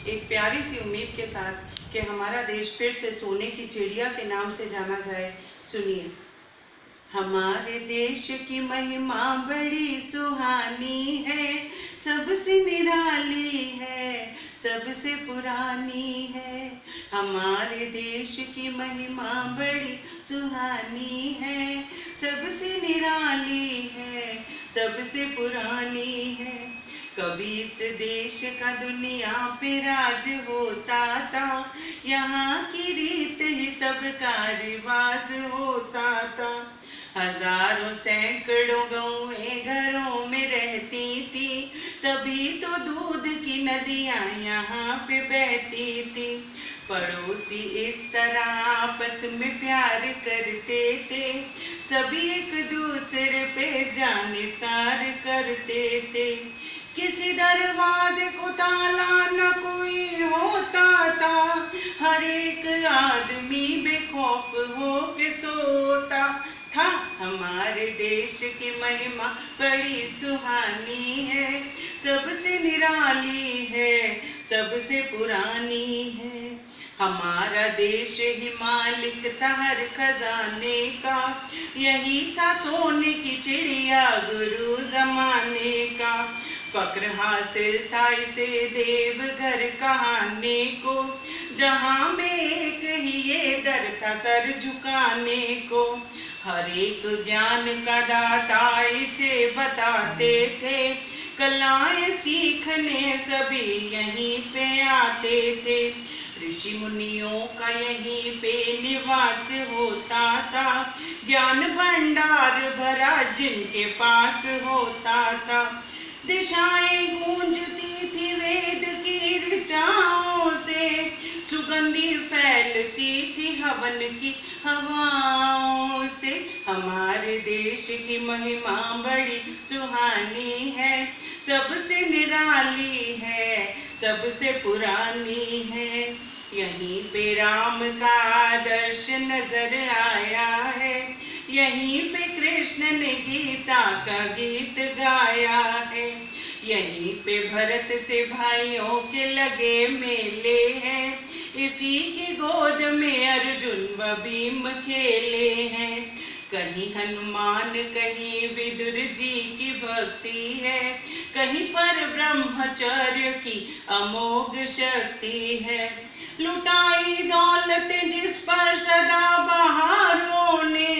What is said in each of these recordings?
एक प्यारी सी उम्मीद के साथ कि हमारा देश फिर से सोने की चिड़िया के नाम से जाना जाए। सुनिए। हमारे देश की महिमा बड़ी सुहानी है, सबसे निराली है, सबसे पुरानी है। हमारे देश की महिमा बड़ी सुहानी है, सबसे निराली है, सबसे पुरानी है। कभी इस देश का दुनिया पे राज होता था, यहाँ की रीत ही सबका रिवाज होता था। हजारों सैकड़ों गौएं घरों में रहती थी, तभी तो दूध की नदियां यहाँ पे बहती थी। पड़ोसी इस तरह आपस में प्यार करते थे, सभी एक दूसरे पे जानिसार करते थे। किसी दरवाजे को ताला न कोई होता था, हर एक आदमी बेखौफ हो के सोता था। हमारे देश की महिमा बड़ी सुहानी है, सबसे निराली है, सबसे पुरानी है। हमारा देश ही मालिक था हर खजाने का, यही था सोने की चिड़िया गुरु जमाने का। फक्र हासिल था इसे देवघर कहाने को, जहाँ में एक ही ये दर था सर झुकाने को। हर एक ज्ञान का दाता इसे बताते थे, कलाएं सीखने सभी यहीं पे आते थे। ऋषि मुनियों का यहीं पे निवास होता था, ज्ञान भंडार भरा जिनके पास होता था। दिशाएं गूंजती थी वेद की ऋचाओं से, सुगंधी फैलती थी हवन की हवाओं से। हमारे देश की महिमा बड़ी सुहानी है, सबसे निराली है, सबसे पुरानी है। यहीं पे राम का आदर्श नजर आया है, यहीं पे कृष्ण ने गीता का गीत गाया है। यहीं पे भरत से भाइयों के लगे मेले हैं, इसी की गोद में अर्जुन व भीम खेले हैं। कहीं हनुमान कहीं विदुर जी की भक्ति है, कहीं पर ब्रह्मचर्य की अमोघ शक्ति है। लुटाई दौलत जिस पर सदा बहारों ने,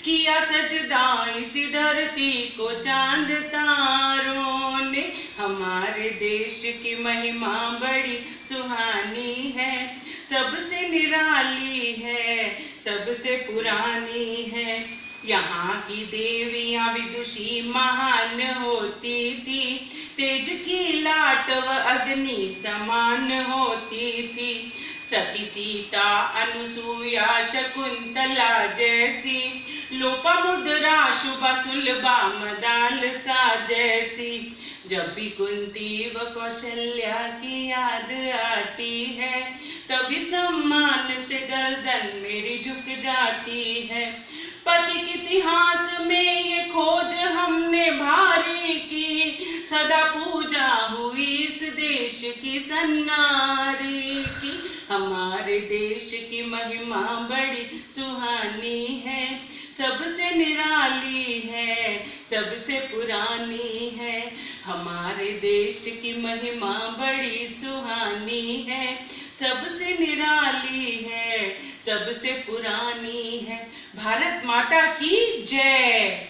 किया सजदा इसी धरती को चांद तारों ने। हमारे देश की महिमा बड़ी सुहानी है, सबसे निराली है, सबसे पुरानी है। यहाँ की देवियां विदुषी महान होती थी, तेज की लाट व अग्नि समान होती थी। सती सीता अनुसुया शकुंतला जैसी, लोपामुद्रा शुभा सुलभा मदालसा जैसी। जब भी कुंती व कौशल्या की याद आती है, तभी सम्मान से गर्दन मेरी झुक जाती है। पति के इतिहास में ये खोज हमने भारी की, सदा पूजा हुई इस देश की सन्नारी की। हमारे देश की महिमा बड़ी सुहानी है, सबसे निराली है, सबसे पुरानी है। हमारे देश की महिमा बड़ी सुहानी है, सबसे निराली है, सबसे पुरानी है। भारत माता की जय।